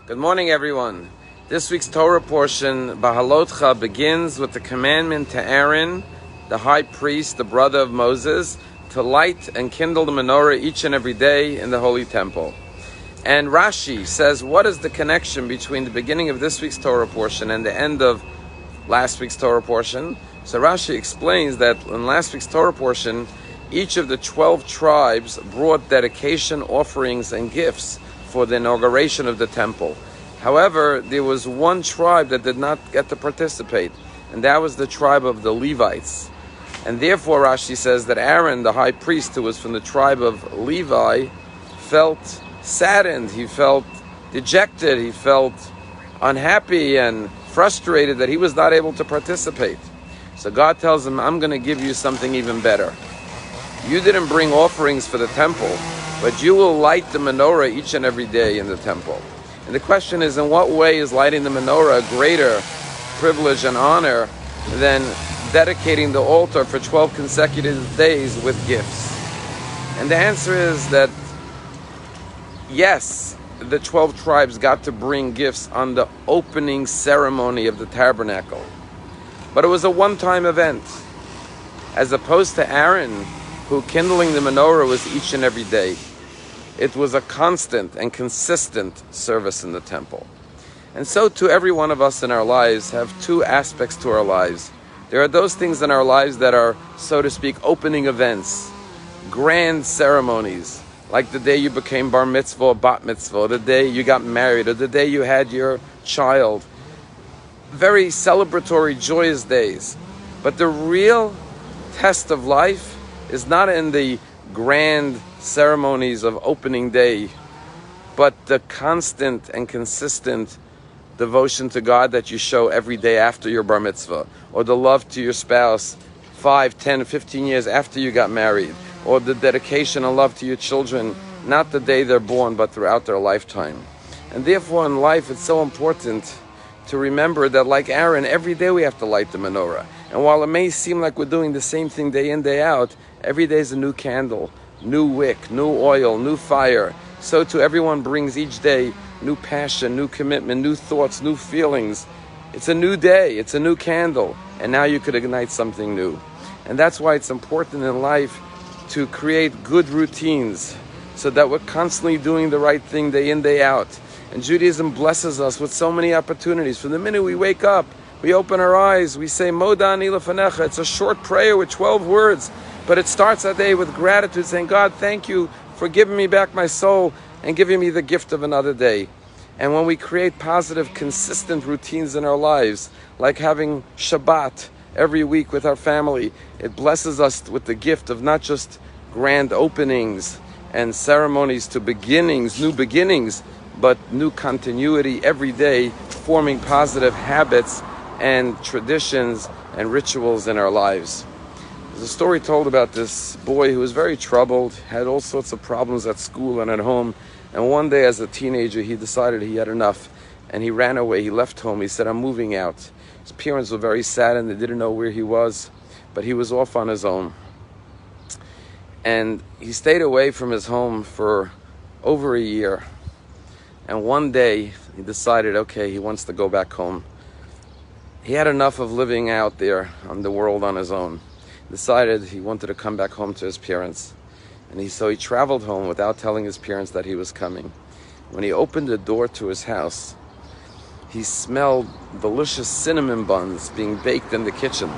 Good morning, everyone. This week's Torah portion, Bahalotcha, begins with the commandment to Aaron, the high priest, the brother of Moses, to light and kindle the menorah each and every day in the Holy Temple. And Rashi says, what is the connection between the beginning of this week's Torah portion and the end of last week's Torah portion? So Rashi explains that in last week's Torah portion, each of the 12 tribes brought dedication, offerings, and gifts for the inauguration of the temple. However, there was one tribe that did not get to participate, and that was the tribe of the Levites. And therefore, Rashi says that Aaron, the high priest, who was from the tribe of Levi, felt saddened, he felt dejected, he felt unhappy and frustrated that he was not able to participate. So God tells him, I'm going to give you something even better. You didn't bring offerings for the temple, but you will light the menorah each and every day in the temple. And the question is, in what way is lighting the menorah a greater privilege and honor than dedicating the altar for 12 consecutive days with gifts? And the answer is that, yes, the 12 tribes got to bring gifts on the opening ceremony of the tabernacle. But it was a one-time event, as opposed to Aaron, who kindling the menorah was each and every day. It was a constant and consistent service in the temple. And so too, every one of us in our lives have two aspects to our lives. There are those things in our lives that are, so to speak, opening events, grand ceremonies, like the day you became bar mitzvah or bat mitzvah, or the day you got married, or the day you had your child. Very celebratory, joyous days. But the real test of life is not in the grand ceremonies of opening day, but the constant and consistent devotion to God that you show every day after your bar mitzvah, or the love to your spouse 5, 10, 15 years after you got married, or the dedication and love to your children, not the day they're born, but throughout their lifetime. And therefore in life it's so important to remember that, like Aaron, every day we have to light the menorah. And while it may seem like we're doing the same thing day in, day out, every day is a new candle, new wick, new oil, new fire. So too, everyone brings each day new passion, new commitment, new thoughts, new feelings. It's a new day, it's a new candle, and now you could ignite something new. And that's why it's important in life to create good routines, so that we're constantly doing the right thing day in, day out. And Judaism blesses us with so many opportunities. From the minute we wake up, we open our eyes, we say, Moda ani lefanecha. It's a short prayer with 12 words, but it starts that day with gratitude, saying, God, thank you for giving me back my soul and giving me the gift of another day. And when we create positive, consistent routines in our lives, like having Shabbat every week with our family, it blesses us with the gift of not just grand openings and ceremonies to beginnings, new beginnings, but new continuity every day, forming positive habits and traditions and rituals in our lives. There's a story told about this boy who was very troubled, had all sorts of problems at school and at home, and one day as a teenager he decided he had enough, and he ran away. He left home. He said, I'm moving out. His parents were very sad and they didn't know where he was, but he was off on his own. And he stayed away from his home for over a year. And one day he decided, okay, he wants to go back home. He had enough of living out there on the world on his own. Decided he wanted to come back home to his parents. And so he traveled home without telling his parents that he was coming. When he opened the door to his house, he smelled delicious cinnamon buns being baked in the kitchen.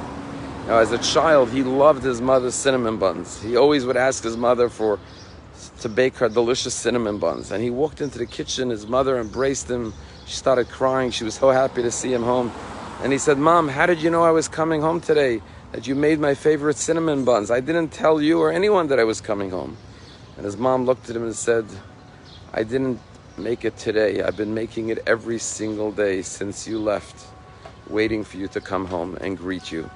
Now, as a child, he loved his mother's cinnamon buns. He always would ask his mother to bake her delicious cinnamon buns. And he walked into the kitchen, his mother embraced him. She started crying. She was so happy to see him home. And he said, Mom, how did you know I was coming home today? That you made my favorite cinnamon buns. I didn't tell you or anyone that I was coming home. And his mom looked at him and said, I didn't make it today. I've been making it every single day since you left, waiting for you to come home and greet you.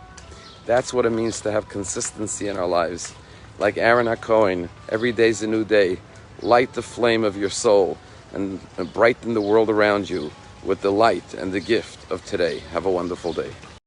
That's what it means to have consistency in our lives. Like Aaron HaKohen, every day's a new day. Light the flame of your soul and brighten the world around you with the light and the gift of today. Have a wonderful day.